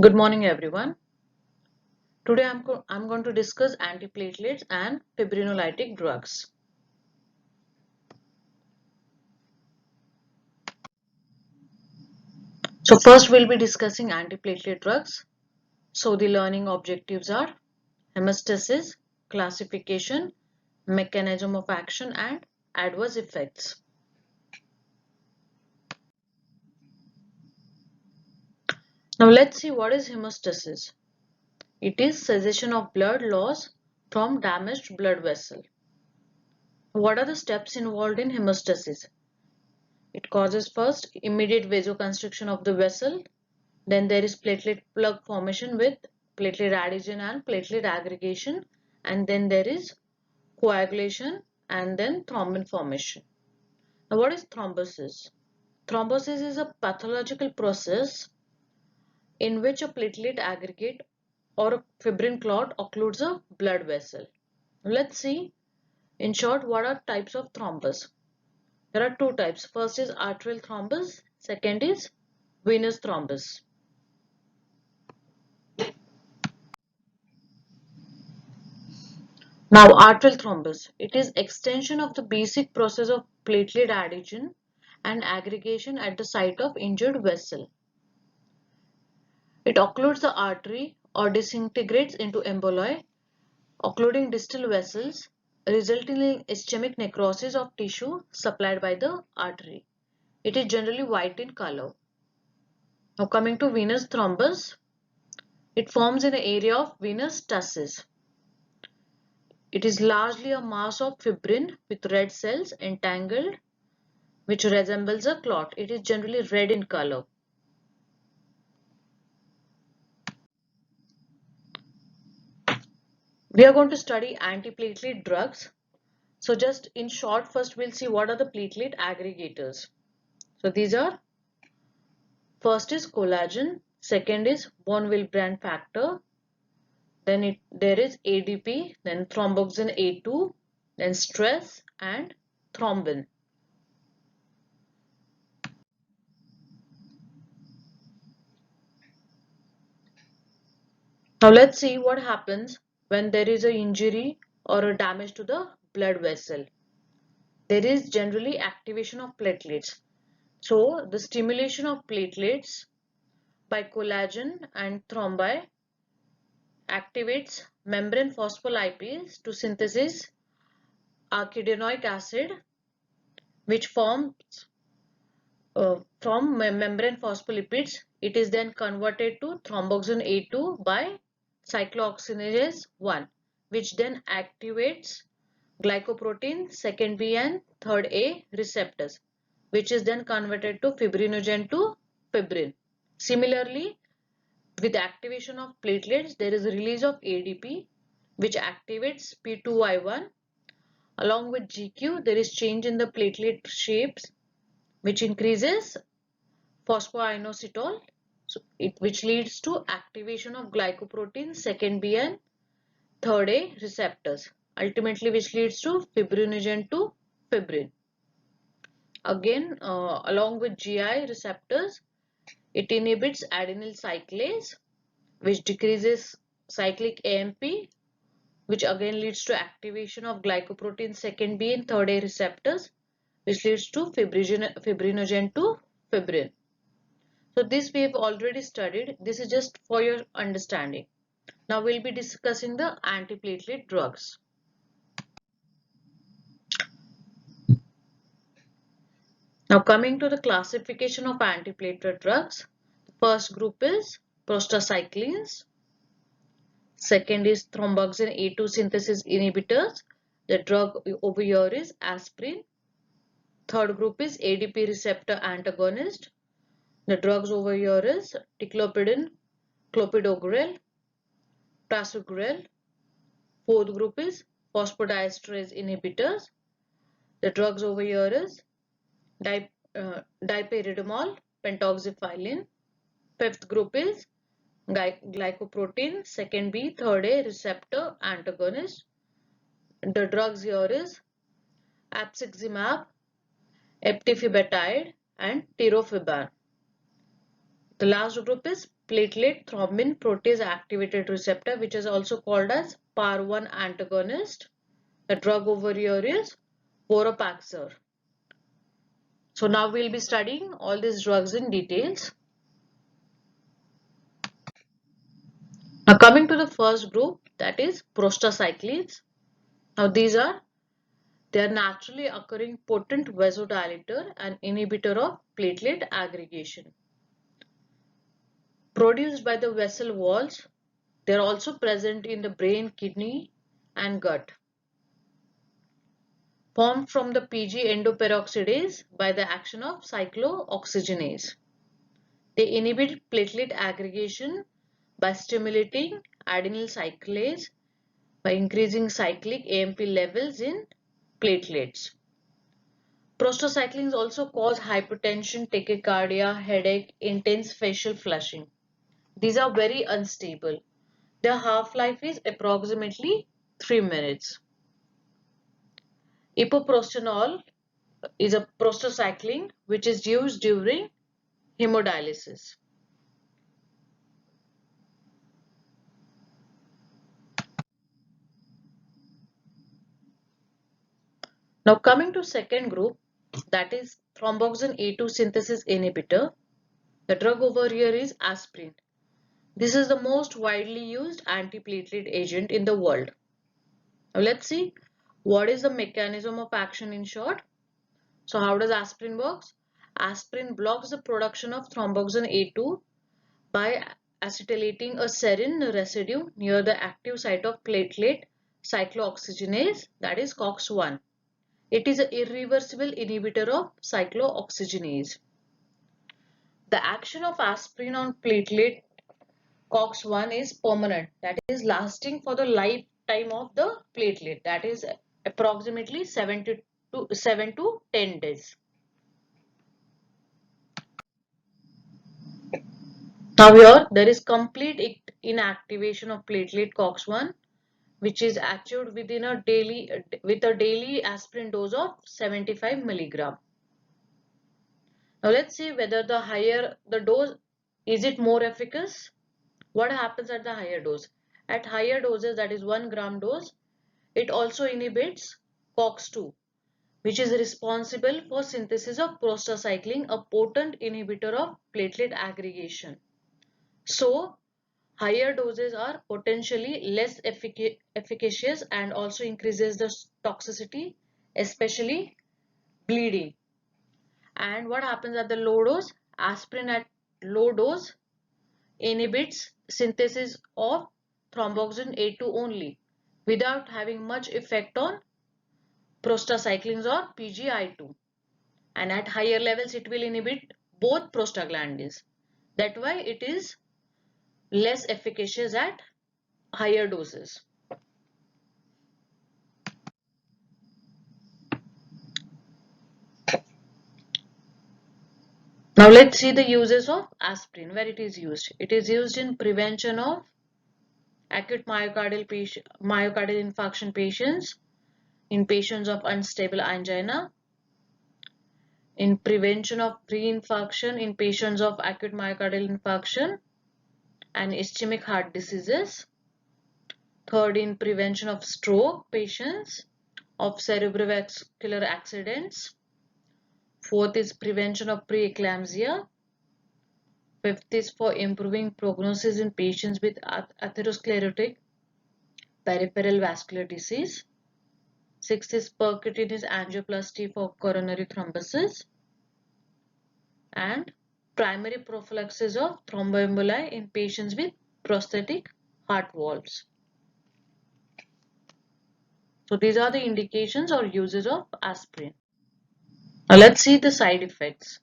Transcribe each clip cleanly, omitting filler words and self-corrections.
Good morning, everyone. Today I'm going to discuss antiplatelets and fibrinolytic drugs. So first we'll be discussing antiplatelet drugs. So the learning objectives are hemostasis, classification, mechanism of action and adverse effects. Now let's see what is hemostasis. It is cessation of blood loss from damaged blood vessel. What are the steps involved in hemostasis? It causes first immediate vasoconstriction of the vessel. Then there is platelet plug formation with platelet adhesion and platelet aggregation, and then there is coagulation and then thrombin formation. Now what is thrombosis? Thrombosis is a pathological process in which a platelet aggregate or a fibrin clot occludes a blood vessel. Let's see in short what are types of thrombus. There are two types. First is arterial thrombus, second is venous thrombus. Now, arterial thrombus. It is extension of the basic process of platelet adhesion and aggregation at the site of injured vessel. It occludes the artery or disintegrates into emboli, occluding distal vessels, resulting in ischemic necrosis of tissue supplied by the artery. It is generally white in color. Now, coming to venous thrombus, it forms in an area of venous tussles. It is largely a mass of fibrin with red cells entangled which resembles a clot. It is generally red in color. We are going to study antiplatelet drugs. So just in short, first we'll see what are the platelet aggregators. So these are, first is collagen, second is von Willebrand factor, then there is ADP, then thromboxane A2, then stress and thrombin. Now let's see what happens when there is an injury or a damage to the blood vessel. There is generally activation of platelets. So the stimulation of platelets by collagen and thrombi activates membrane phospholipids to synthesis arachidonic acid, which forms from membrane phospholipids. It is then converted to thromboxane A2 by cyclooxygenase 1, which then activates glycoprotein second B and third A receptors, which is then converted to fibrinogen to fibrin. Similarly, with activation of platelets, there is a release of ADP, which activates P2Y1. Along with GQ, there is change in the platelet shapes, which increases phosphoinositol, which leads to activation of glycoprotein second B and third A receptors, ultimately which leads to fibrinogen to fibrin. Again, along with GI receptors, it inhibits adenyl cyclase, which decreases cyclic AMP, which again leads to activation of glycoprotein second B and third A receptors, which leads to fibrinogen to fibrin. So this we have already studied. This is just for your understanding. Now we'll be discussing the antiplatelet drugs. Now coming to the classification of antiplatelet drugs, the first group is prostacyclines. Second is thromboxane A2 synthesis inhibitors. The drug over here is aspirin. Third group is ADP receptor antagonist. The drugs over here is ticlopidin, clopidogrel, prasugrel. Fourth group is phosphodiesterase inhibitors. The drugs over here is dipyridamole, pentoxifylline. Fifth group is glycoprotein, second B, third A receptor antagonist. The drugs here is apixaban, eptifibatide and tirofiban. The last group is platelet thrombin protease activated receptor, which is also called as PAR1 antagonist. The drug over here is Vorapaxar. So now we'll be studying all these drugs in details. Now coming to the first group, that is prostacyclins. Now they are naturally occurring potent vasodilator and inhibitor of platelet aggregation. Produced by the vessel walls, they are also present in the brain, kidney and gut. Formed from the Pg endoperoxidase by the action of cyclooxygenase. They inhibit platelet aggregation by stimulating adenyl cyclase by increasing cyclic AMP levels in platelets. Prostacyclins also cause hypertension, tachycardia, headache, intense facial flushing. These are very unstable. Their half-life is approximately 3 minutes. Epoprostenol is a prostacyclin which is used during hemodialysis. Now coming to second group, that is thromboxane A2 synthesis inhibitor. The drug over here is aspirin. This is the most widely used antiplatelet agent in the world. Now let's see what is the mechanism of action in short. So how does aspirin works? Aspirin blocks the production of thromboxane A2 by acetylating a serine residue near the active site of platelet cyclooxygenase, that is COX-1. It is an irreversible inhibitor of cyclooxygenase. The action of aspirin on platelet COX-1 is permanent, that is lasting for the lifetime of the platelet, that is approximately 7 to 10 days. Now here there is complete inactivation of platelet COX-1, which is achieved with a daily aspirin dose of 75 milligram. Now let's see whether the higher the dose, is it more efficacious? What happens at the higher dose? At higher doses, that is 1 gram dose, it also inhibits COX-2, which is responsible for synthesis of prostacyclin, a potent inhibitor of platelet aggregation. So higher doses are potentially less efficacious and also increases the toxicity, especially bleeding. And what happens at the low dose? Aspirin at low dose inhibits synthesis of thromboxane A2 only without having much effect on prostacyclins or PGI2. And at higher levels it will inhibit both prostaglandins. That's why it is less efficacious at higher doses. Now let's see the uses of aspirin, where it is used. It is used in prevention of acute myocardial infarction patients, in patients of unstable angina, in prevention of pre-infarction in patients of acute myocardial infarction and ischemic heart diseases. Third, in prevention of stroke patients, of cerebrovascular accidents. Fourth is prevention of preeclampsia. Fifth is for improving prognosis in patients with atherosclerotic peripheral vascular disease. Sixth is percutaneous angioplasty for coronary thrombosis. And primary prophylaxis of thromboemboli in patients with prosthetic heart valves. So these are the indications or uses of aspirin. Now let's see the side effects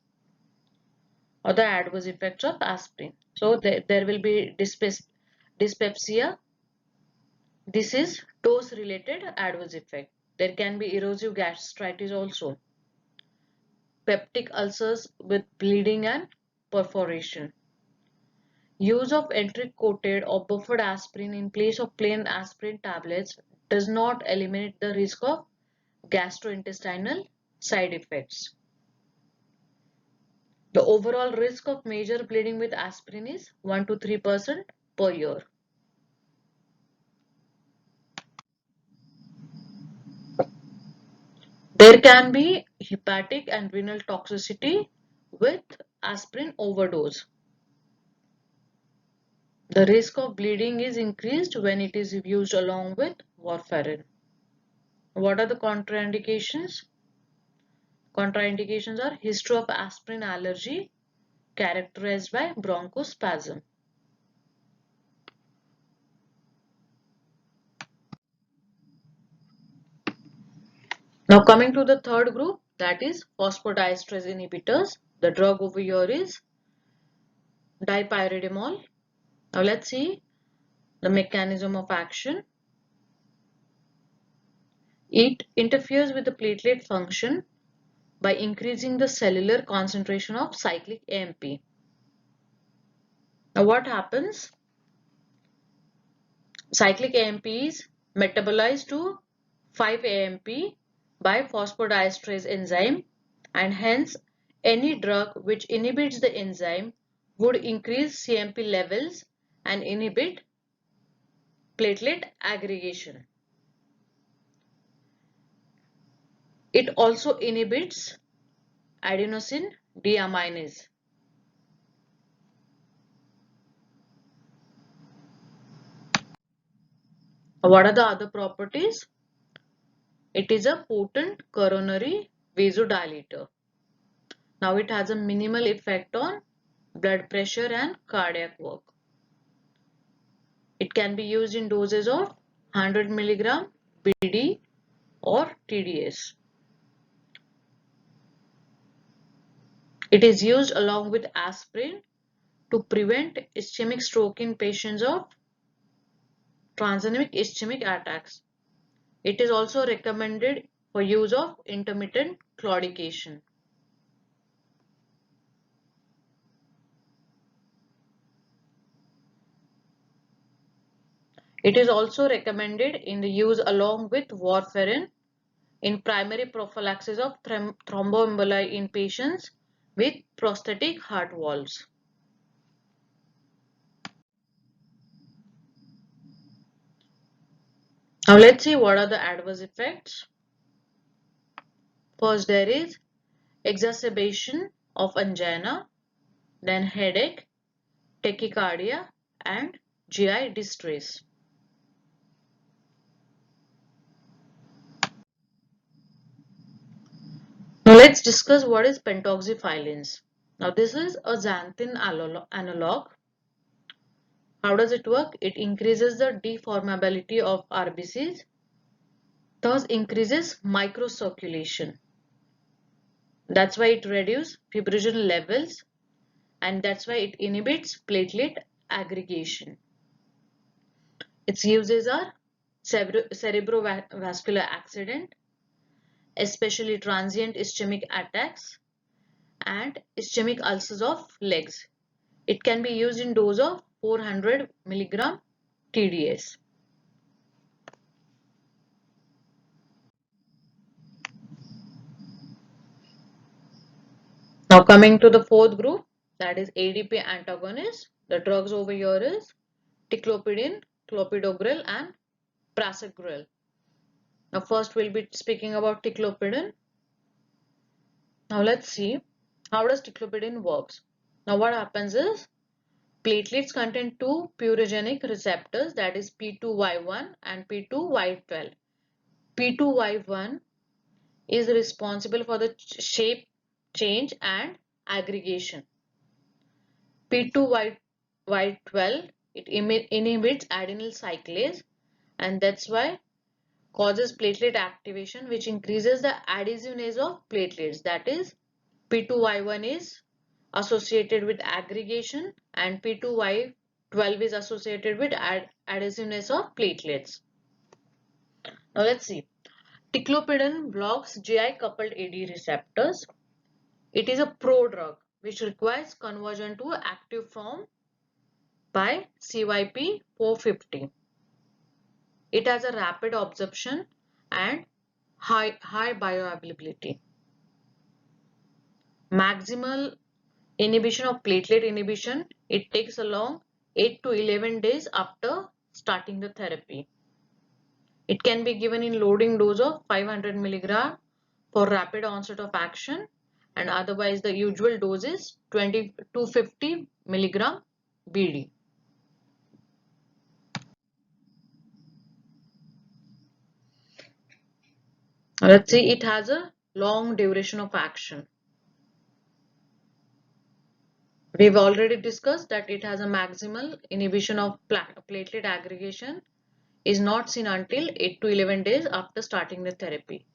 or the adverse effects of aspirin. So there will be dyspepsia. This is dose related adverse effect. There can be erosive gastritis also. Peptic ulcers with bleeding and perforation. Use of enteric coated or buffered aspirin in place of plain aspirin tablets does not eliminate the risk of gastrointestinal side effects. The overall risk of major bleeding with aspirin is 1 to 3% per year. There can be hepatic and renal toxicity with aspirin overdose. The risk of bleeding is increased when it is used along with warfarin. What are the contraindications? Contraindications are history of aspirin allergy characterized by bronchospasm. Now coming to the third group, that is phosphodiesterase inhibitors. The drug over here is dipyridamole. Now let's see the mechanism of action. It interferes with the platelet function by increasing the cellular concentration of cyclic AMP. Now what happens? Cyclic AMP is metabolized to 5-AMP by phosphodiesterase enzyme, and hence any drug which inhibits the enzyme would increase CMP levels and inhibit platelet aggregation. It also inhibits adenosine deaminase. What are the other properties? It is a potent coronary vasodilator. Now it has a minimal effect on blood pressure and cardiac work. It can be used in doses of 100 mg BD or TDS. It is used along with aspirin to prevent ischemic stroke in patients of transient ischemic attacks. It is also recommended for use of intermittent claudication. It is also recommended in the use along with warfarin in primary prophylaxis of thromboemboli in patients with prosthetic heart valves. Now let's see what are the adverse effects. First, there is exacerbation of angina, then headache, tachycardia, and GI distress. Now let's discuss what is pentoxifylline. Now this is a xanthan analog. How does it work? It increases the deformability of RBCs, thus increases microcirculation. That's why it reduces fibrinogen levels, and that's why it inhibits platelet aggregation. Its uses are cerebrovascular accident, especially transient ischemic attacks, and ischemic ulcers of legs. It can be used in dose of 400 mg TDS. Now coming to the fourth group, that is ADP antagonist. The drugs over here is ticlopidine, clopidogrel, and prasugrel. Now first we'll be speaking about ticlopidine. Now let's see how does ticlopidine works. Now what happens is platelets contain two purogenic receptors, that is P2Y1 and P2Y12. P2Y1 is responsible for the shape change and aggregation. P2Y12 it inhibits adenyl cyclase, and that's why causes platelet activation, which increases the adhesiveness of platelets. That is, P2Y1 is associated with aggregation and P2Y12 is associated with adhesiveness of platelets. Now let's see. Ticlopidine blocks GI coupled AD receptors. It is a prodrug which requires conversion to active form by CYP 450. It has a rapid absorption and high bioavailability. Maximal inhibition of platelet inhibition, it takes along 8 to 11 days after starting the therapy. It can be given in loading dose of 500 milligram for rapid onset of action, and otherwise the usual dose is 20 to 50 milligram BD. Let's see, it has a long duration of action. We've already discussed that it has a maximal inhibition of platelet aggregation is not seen until 8 to 11 days after starting the therapy.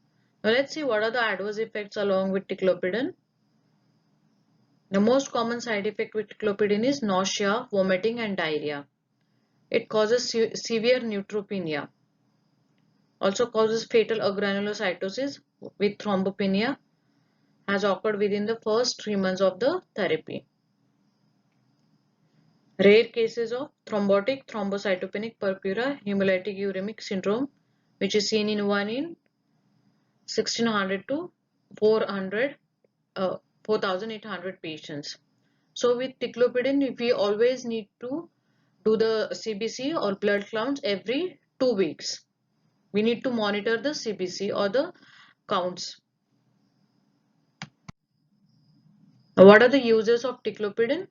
Now let's see what are the adverse effects along with ticlopidin. The most common side effect with ticlopidin is nausea, vomiting and diarrhea. It causes severe neutropenia. Also causes fatal agranulocytosis with thrombopenia has occurred within the first 3 months of the therapy. Rare cases of thrombotic thrombocytopenic purpura hemolytic uremic syndrome, which is seen in 1 in 1600 to 4,800 patients. So with ticlopidin, we always need to do the CBC or blood counts every 2 weeks. We need to monitor the CBC or the counts. Now, what are the uses of ticlopidin?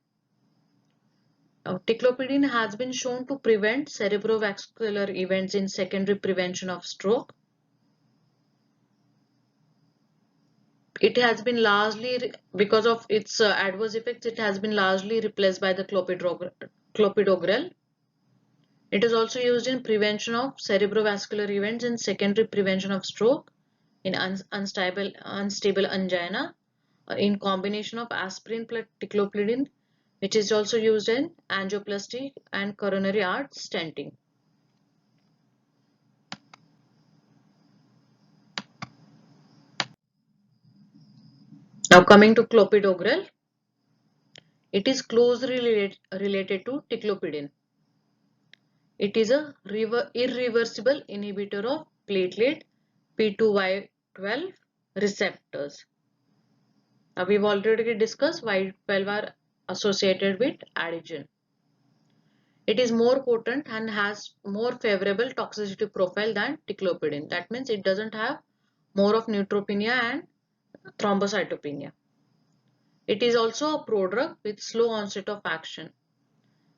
Ticlopidin has been shown to prevent cerebrovascular events in secondary prevention of stroke. It has been largely, because of its adverse effects, it has been largely replaced by the clopidogrel. It is also used in prevention of cerebrovascular events in secondary prevention of stroke, in unstable angina, in combination of aspirin plus ticlopidin, which is also used in angioplasty and coronary artery stenting. Now coming to clopidogrel, it is closely related to ticlopidin. It is a irreversible inhibitor of platelet P2Y12 receptors. Now we've already discussed Y12 are associated with adhesion. It is more potent and has more favorable toxicity profile than ticlopidin. That means it doesn't have more of neutropenia and thrombocytopenia. It is also a prodrug with slow onset of action.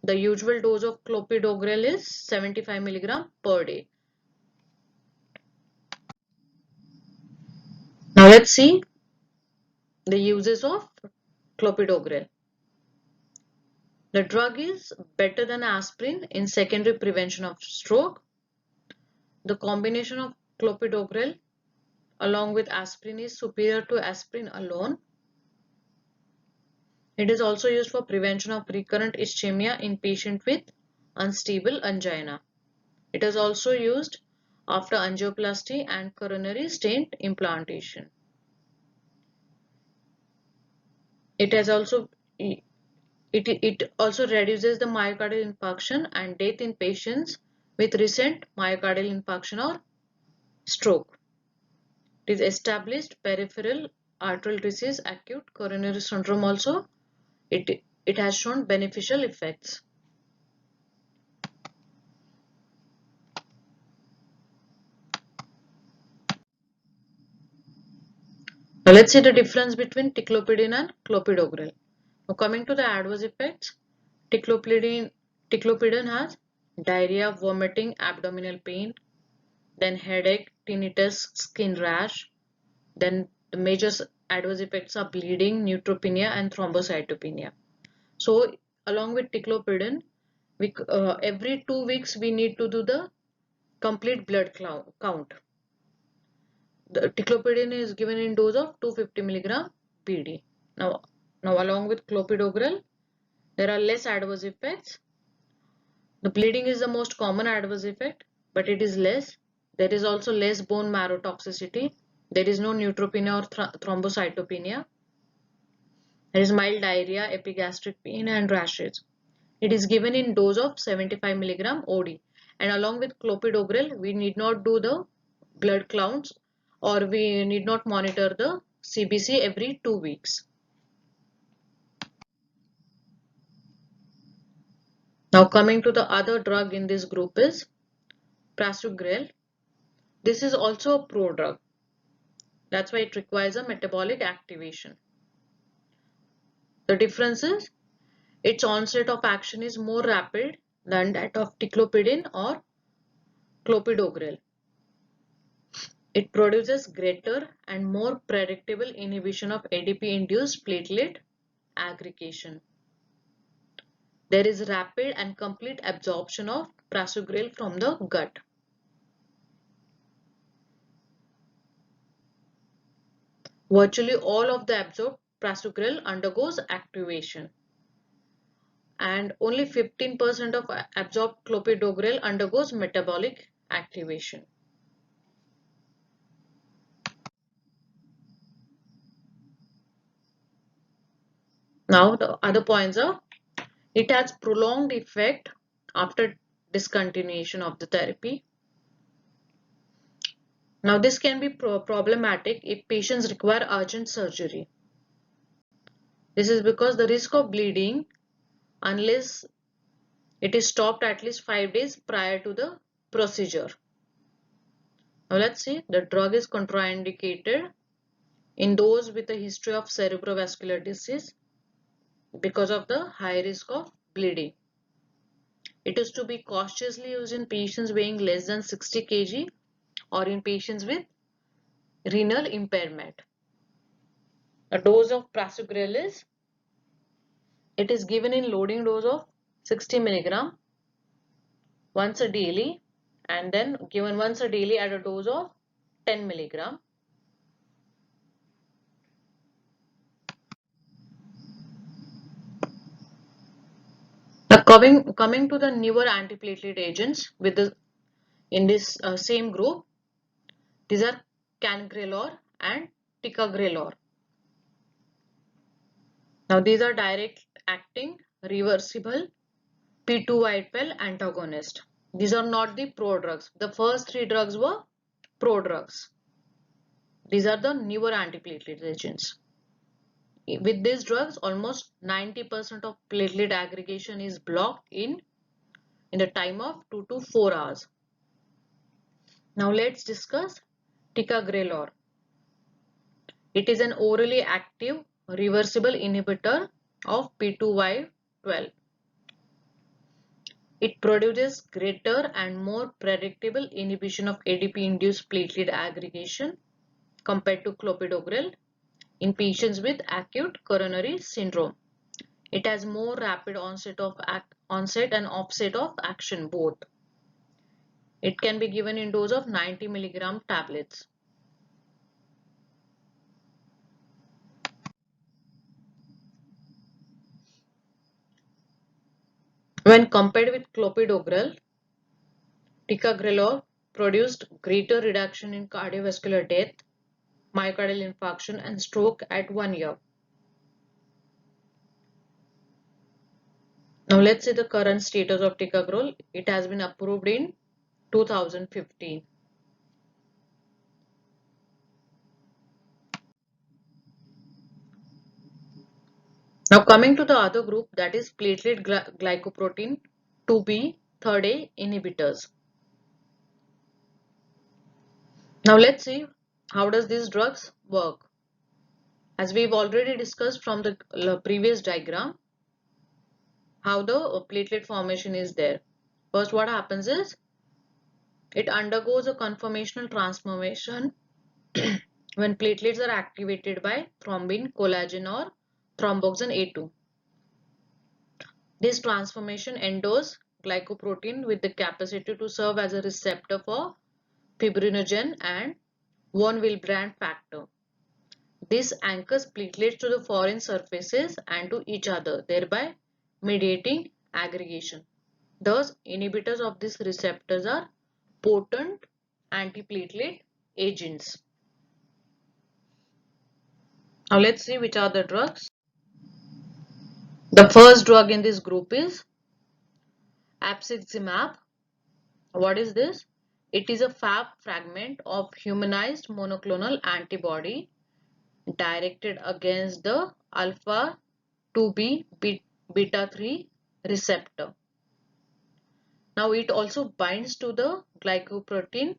The usual dose of clopidogrel is 75 mg per day. Now let's see the uses of clopidogrel. The drug is better than aspirin in secondary prevention of stroke. The combination of clopidogrel along with aspirin is superior to aspirin alone. It is also used for prevention of recurrent ischemia in patients with unstable angina. It is also used after angioplasty and coronary stent implantation. It also reduces the myocardial infarction and death in patients with recent myocardial infarction or stroke. It is established peripheral arterial disease, acute coronary syndrome also. It has shown beneficial effects. Now let's see the difference between ticlopidin and clopidogrel. Now coming to the adverse effects, ticlopidin has diarrhea, vomiting, abdominal pain, then headache, tinnitus, skin rash. Then the major adverse effects are bleeding, neutropenia and thrombocytopenia. So along with ticlopidin, every 2 weeks we need to do the complete blood count. The ticlopidin is given in dose of 250 mg BD. Now along with clopidogrel, there are less adverse effects. The bleeding is the most common adverse effect, but it is less. There is also less bone marrow toxicity. There is no neutropenia or thrombocytopenia. There is mild diarrhea, epigastric pain and rashes. It is given in dose of 75 mg OD. And along with clopidogrel, we need not do the blood counts or we need not monitor the CBC every 2 weeks. Now coming to the other drug in this group is prasugrel. This is also a prodrug. That's why it requires a metabolic activation. The difference is its onset of action is more rapid than that of ticlopidin or clopidogrel. It produces greater and more predictable inhibition of ADP-induced platelet aggregation. There is rapid and complete absorption of prasugrel from the gut. Virtually all of the absorbed prasugrel undergoes activation, and only 15% of absorbed clopidogrel undergoes metabolic activation. Now the other points are, it has prolonged effect after discontinuation of the therapy. Now this can be problematic if patients require urgent surgery. This is because the risk of bleeding, unless it is stopped at least 5 days prior to the procedure. Now let's see, the drug is contraindicated in those with a history of cerebrovascular disease because of the high risk of bleeding. It is to be cautiously used in patients weighing less than 60 kg or in patients with renal impairment. A dose of prasugrel is given in loading dose of 60 milligram once a daily, and then given once a daily at a dose of 10 milligram. Now coming to the newer antiplatelet agents in this same group, these are cangrelor and ticagrelor. Now these are direct acting reversible P2Y12 antagonist. These are not the prodrugs. The first three drugs were prodrugs. These are the newer antiplatelet agents. With these drugs, almost 90% of platelet aggregation is blocked in the time of 2 to 4 hours. Now let's discuss ticagrelor. It is an orally active reversible inhibitor of P2Y12. It produces greater and more predictable inhibition of ADP-induced platelet aggregation compared to clopidogrel in patients with acute coronary syndrome. It has more rapid onset and offset of action both. It can be given in dose of 90 milligram tablets. When compared with clopidogrel, ticagrelor produced greater reduction in cardiovascular death, myocardial infarction, and stroke at 1 year. Now let's see the current status of ticagrelor. It has been approved in 2015. Now coming to the other group, that is platelet glycoprotein 2B third A inhibitors. Now let's see how does these drugs work. As we've already discussed from the previous diagram, how the platelet formation is there. First, what happens is it undergoes a conformational transformation when platelets are activated by thrombin, collagen, or thromboxane A2. This transformation endows glycoprotein with the capacity to serve as a receptor for fibrinogen and von Willebrand factor. This anchors platelets to the foreign surfaces and to each other, thereby mediating aggregation. Thus, inhibitors of these receptors are potent antiplatelet agents. Now let's see which are the drugs. The first drug in this group is apixaban. What is this? It is a Fab fragment of humanized monoclonal antibody directed against the alpha 2b beta 3 receptor. Now it also binds to the glycoprotein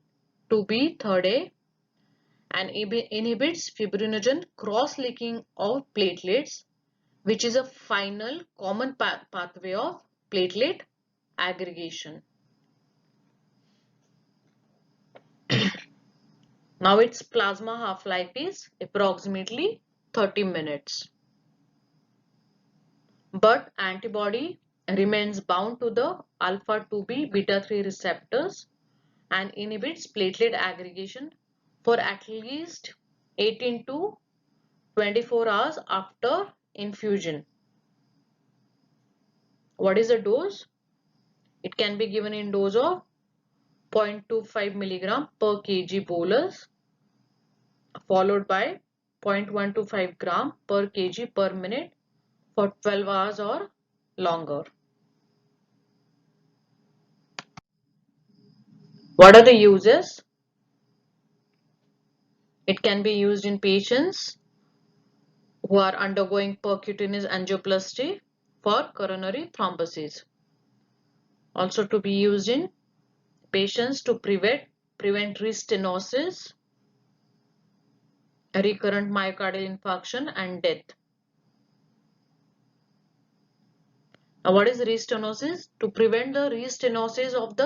2B third A and inhibits fibrinogen cross-linking of platelets, which is a final common pathway of platelet aggregation. Now its plasma half-life is approximately 30 minutes. But antibody remains bound to the alpha 2b beta 3 receptors and inhibits platelet aggregation for at least 18 to 24 hours after infusion. What is the dose? It can be given in dose of 0.25 milligram per kg bolus followed by 0.125 gram per kg per minute for 12 hours or longer. What are the uses? It can be used in patients who are undergoing percutaneous angioplasty for coronary thrombosis. Also to be used in patients to prevent restenosis, recurrent myocardial infarction and death. Now what is restenosis? To prevent the restenosis of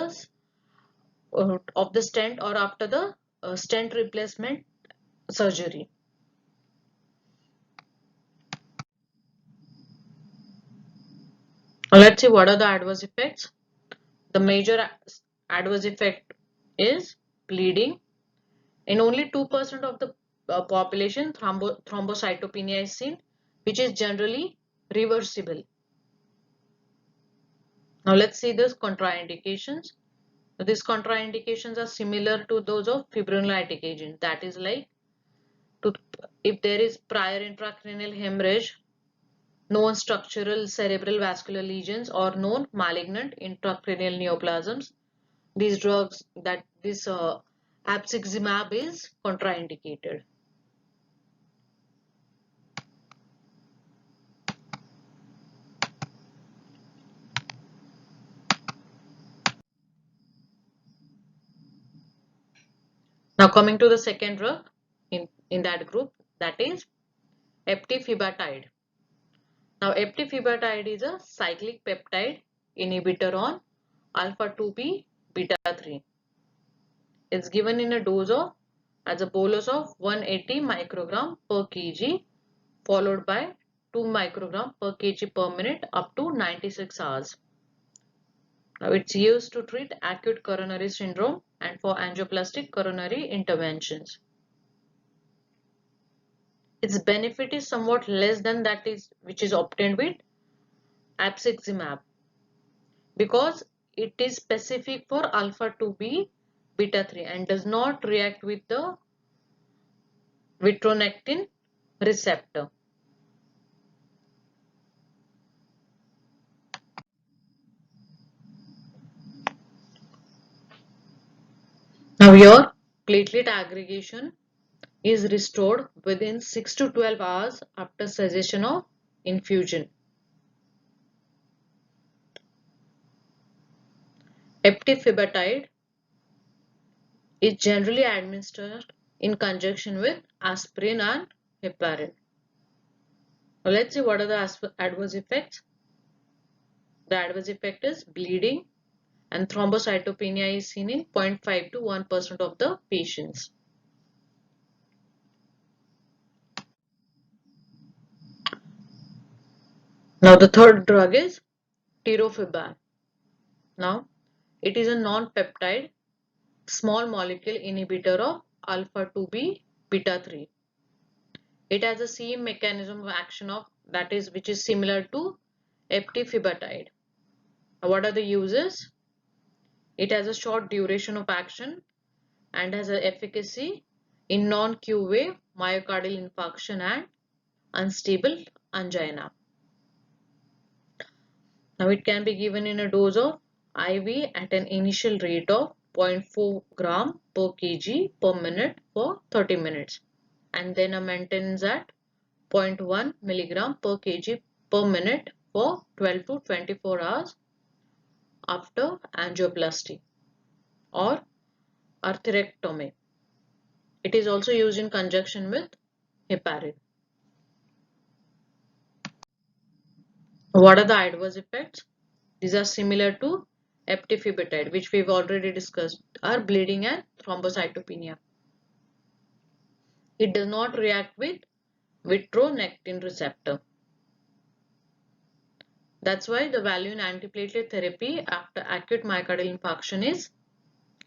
the stent or after the stent replacement surgery. Now let's see what are the adverse effects. The major adverse effect is bleeding. In only 2% of the population, thrombocytopenia is seen, which is generally reversible. Now let's see the contraindications. These contraindications are similar to those of fibrinolytic agent. That is like if there is prior intracranial hemorrhage, known structural cerebral vascular lesions or known malignant intracranial neoplasms, these drugs that this apixaban is contraindicated. Now coming to the second drug in that group, that is eptifibatide. Now eptifibatide is a cyclic peptide inhibitor on alpha 2b beta 3. It's given in a dose of as a bolus of 180 microgram per kg followed by 2 microgram per kg per minute up to 96 hours. Now it's used to treat acute coronary syndrome and for angioplastic coronary interventions. Its benefit is somewhat less than that which is obtained with apixaban because it is specific for alpha 2b beta 3 and does not react with the vitronectin receptor. Now your platelet aggregation is restored within 6 to 12 hours after cessation of infusion. Eptifibatide is generally administered in conjunction with aspirin and heparin. Now let's see what are the adverse effects. The adverse effect is bleeding and thrombocytopenia is seen in 0.5 to 1% of the patients. Now the third drug is tirofiban. Now it is a non-peptide small molecule inhibitor of alpha 2b beta 3. It has the same mechanism of action of which is similar to eptifibatide. What are the uses? It has a short duration of action and has an efficacy in non-Q wave myocardial infarction and unstable angina. Now it can be given in a dose of IV at an initial rate of 0.4 gram per kg per minute for 30 minutes and then a maintenance at 0.1 milligram per kg per minute for 12 to 24 hours after angioplasty or arthrectomy. It is also used in conjunction with heparin. What are the adverse effects? These are similar to eptifibatide, which we've already discussed, are bleeding and thrombocytopenia. It does not react with vitronectin receptor. That's why the value in antiplatelet therapy after acute myocardial infarction is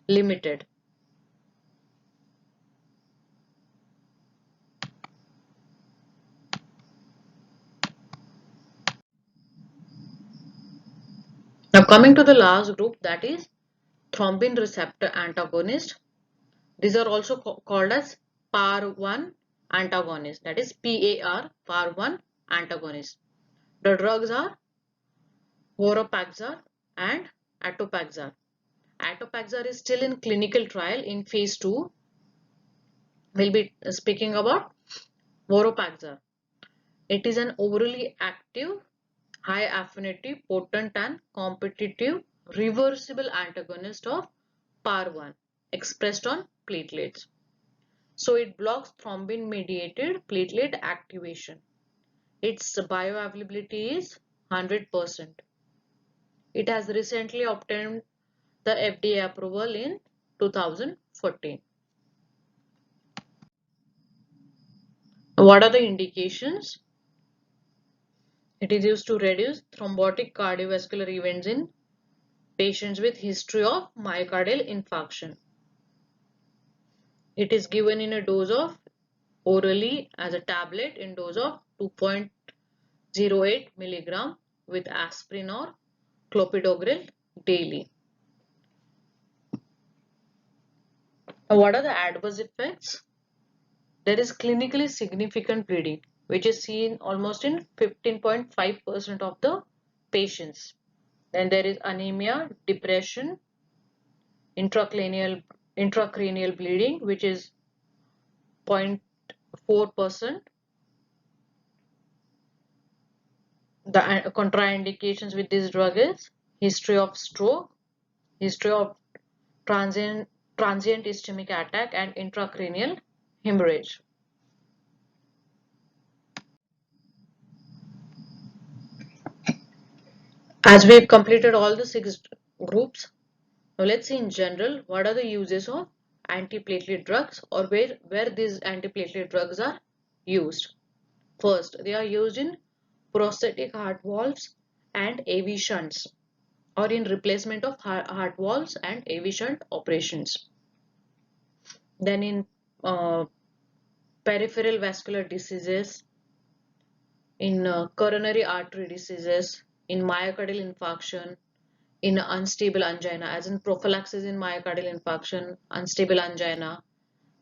limited. Now coming to the last group, that is thrombin receptor antagonist. These are also called as PAR1 antagonist, that is PAR1 antagonist. The drugs are Vorapaxar and Atopaxar. Atopaxar is still in clinical trial in phase 2. We'll be speaking about Vorapaxar. It is an orally active, high affinity, potent and competitive reversible antagonist of PAR1 expressed on platelets. So it blocks thrombin mediated platelet activation. Its bioavailability is 100%. It has recently obtained the FDA approval in 2014. What are the indications? It is used to reduce thrombotic cardiovascular events in patients with history of myocardial infarction. It is given in a dose of orally as a tablet in dose of 2.08 milligram with aspirin or clopidogrel daily. Now, what are the adverse effects? There is clinically significant bleeding, which is seen almost in 15.5% of the patients. Then there is anemia, depression, intracranial bleeding, which is 0.4%. The contraindications with this drug is history of stroke, history of transient ischemic attack, and intracranial hemorrhage. As we've completed all the 6 groups, now let's see in general what are the uses of antiplatelet drugs, or where these antiplatelet drugs are used. First, they are used in prosthetic heart valves and AV shunts, or in replacement of heart valves and AV shunt operations. Then in peripheral vascular diseases, in coronary artery diseases, in myocardial infarction, in unstable angina, as in prophylaxis in myocardial infarction, unstable angina,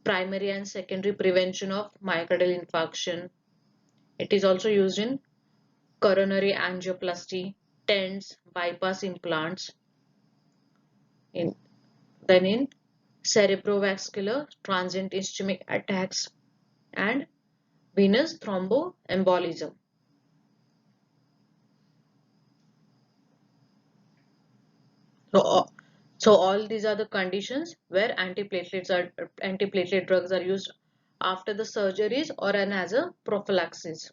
primary and secondary prevention of myocardial infarction. It is also used in coronary angioplasty, stents, bypass implants, then in cerebrovascular transient ischemic attacks and venous thromboembolism. So all these are the conditions where antiplatelet drugs are used after the surgeries or as a prophylaxis.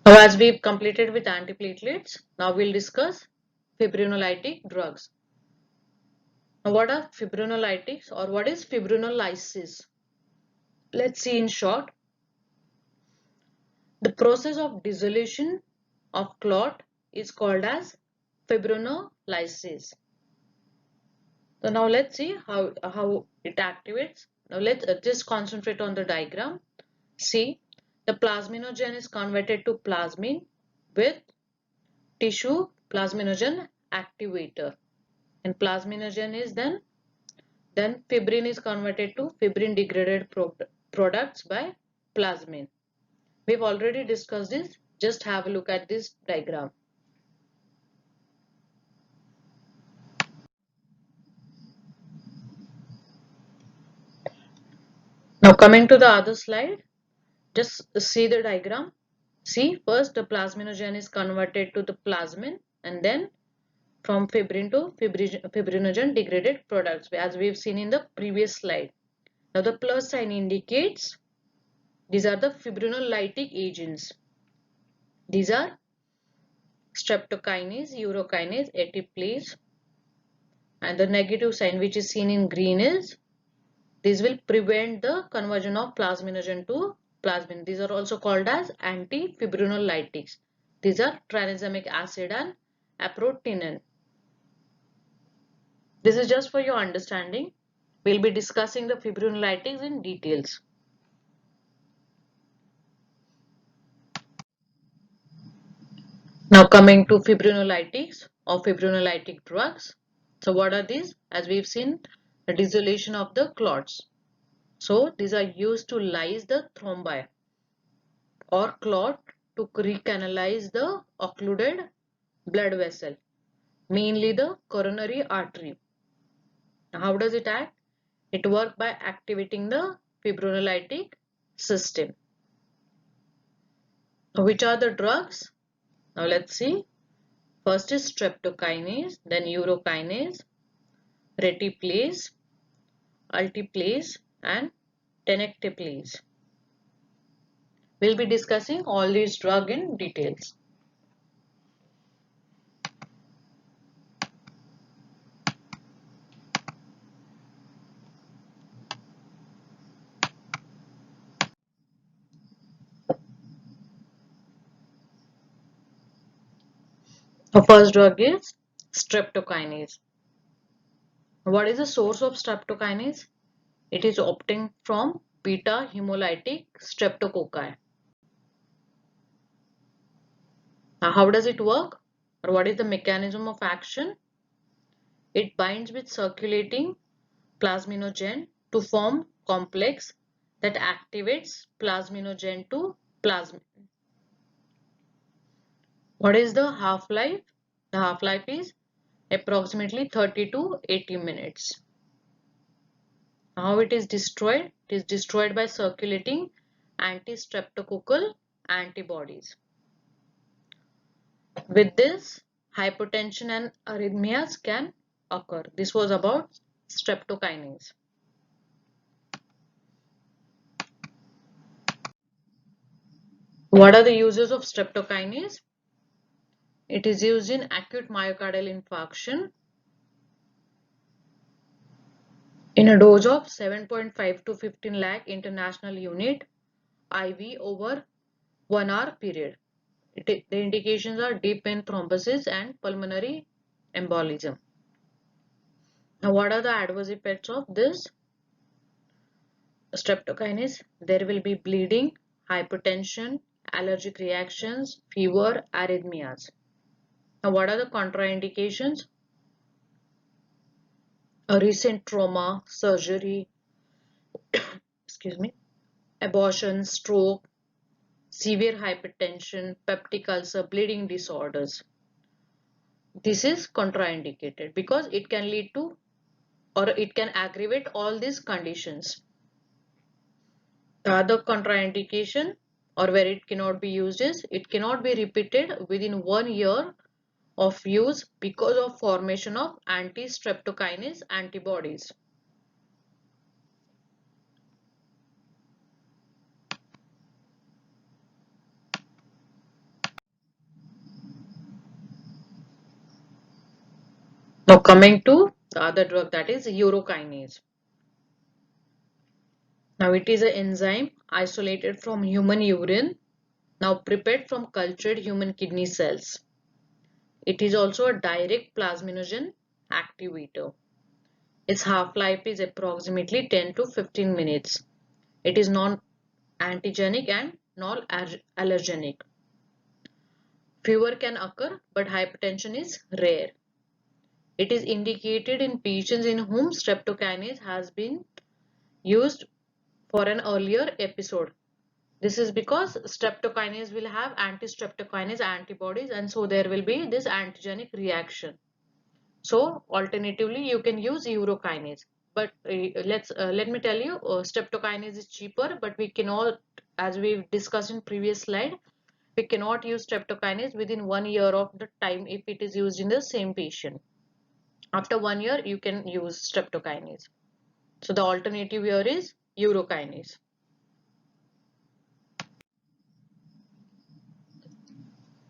Now, as we've completed with antiplatelets, now we'll discuss fibrinolytic drugs. Now, what are fibrinolytics, or what is fibrinolysis? Let's see in short. The process of dissolution of clot is called as fibrinolysis. So now let's see how it activates. Now let's just concentrate on the diagram. See, the plasminogen is converted to plasmin with tissue plasminogen activator, and plasminogen is then fibrin is converted to fibrin degraded products by plasmin. We've already discussed this. Just have a look at this diagram. Now coming to the other slide, Just see the diagram. See, first the plasminogen is converted to the plasmin, and then from fibrin to fibrinogen degraded products, as we've seen in the previous slide. Now the plus sign indicates these are the fibrinolytic agents. These are streptokinase, urokinase, ATPase, and the negative sign which is seen in green is this will prevent the conversion of plasminogen to plasmin. These are also called as antifibrinolytics. These are tranexamic acid and aprotinin. This is just for your understanding. We'll be discussing the fibrinolytics in details. Now coming to fibrinolytics or fibrinolytic drugs. So what are these? As we've seen, the dissolution of the clots. So these are used to lyse the thrombi or clot to recanalize the occluded blood vessel, mainly the coronary artery. Now, how does it act? It works by activating the fibrinolytic system. Now, which are the drugs? Now let's see. First is streptokinase, then urokinase, retiplase, alteplase, and tenecteplase. We'll be discussing all these drugs in details. The first drug is streptokinase. What is the source of streptokinase? It is obtained from beta hemolytic streptococci. Now, how does it work? Or what is the mechanism of action? It binds with circulating plasminogen to form complex that activates plasminogen to plasmin. What is the half-life? The half-life is approximately 30 to 80 minutes. How it is destroyed? It is destroyed by circulating anti-streptococcal antibodies. With this, hypotension and arrhythmias can occur. This was about streptokinase. What are the uses of streptokinase? It is used in acute myocardial infarction in a dose of 7.5 to 15 lakh international unit IV over 1 hour period. The indications are deep vein thrombosis and pulmonary embolism. Now, what are the adverse effects of this streptokinase? There will be bleeding, hypertension, allergic reactions, fever, arrhythmias. Now, what are the contraindications? A recent trauma, surgery, excuse me, abortion, stroke, severe hypertension, peptic ulcer, bleeding disorders. This is contraindicated because it can lead to or it can aggravate all these conditions. The other contraindication or where it cannot be used is it cannot be repeated within 1 year of use because of formation of anti-streptokinase antibodies. Now coming to the other drug, that is urokinase. Now it is an enzyme isolated from human urine, now prepared from cultured human kidney cells. It is also a direct plasminogen activator. Its half-life is approximately 10 to 15 minutes. It is non-antigenic and non-allergenic. Fever can occur, but hypertension is rare. It is indicated in patients in whom streptokinase has been used for an earlier episode. This is because streptokinase will have anti-streptokinase antibodies, and so there will be this antigenic reaction. So alternatively, you can use urokinase. But let me tell you, streptokinase is cheaper, but we cannot as we discussed in previous slide, we cannot use streptokinase within 1 year of the time if it is used in the same patient. After 1 year, you can use streptokinase. So the alternative here is urokinase.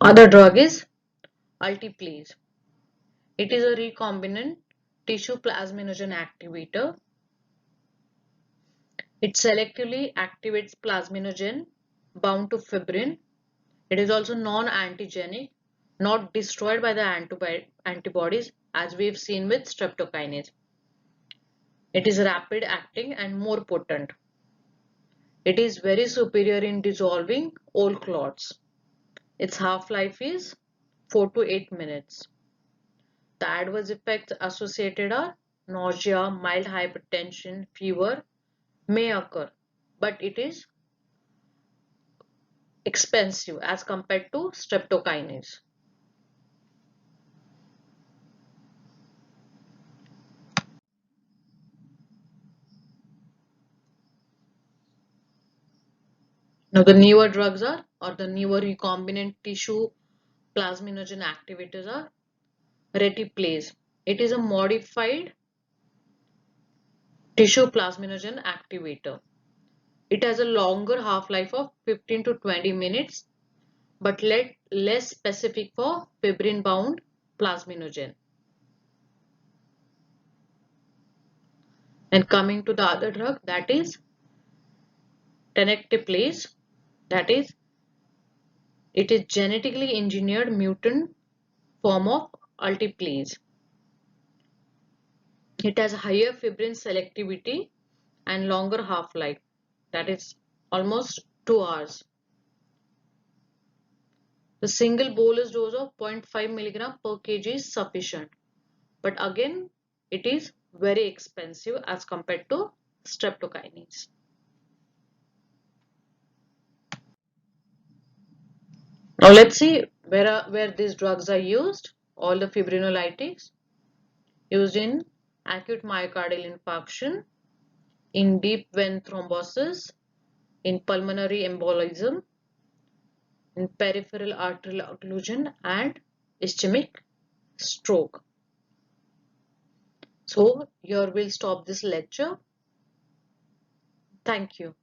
Other drug is alteplase. It is a recombinant tissue plasminogen activator. It selectively activates plasminogen bound to fibrin. It is also non-antigenic, not destroyed by the antibodies as we've seen with streptokinase. It is rapid acting and more potent. It is very superior in dissolving old clots. Its half-life is 4 to 8 minutes. The adverse effects associated are nausea, mild hypertension, fever may occur, but it is expensive as compared to streptokinase. Now the newer drugs are, or the newer recombinant tissue plasminogen activators are retiplase. It is a modified tissue plasminogen activator. It has a longer half-life of 15 to 20 minutes, but less specific for fibrin-bound plasminogen. And coming to the other drug, that is tenecteplase. That is, it is genetically engineered mutant form of alteplase. It has higher fibrin selectivity and longer half-life, that is almost 2 hours. The single bolus dose of 0.5 milligram per kg is sufficient, but again it is very expensive as compared to streptokinase. Now let's see where these drugs are used. All the fibrinolytics used in acute myocardial infarction, in deep vein thrombosis, in pulmonary embolism, in peripheral arterial occlusion and ischemic stroke. So here we'll stop this lecture. Thank you.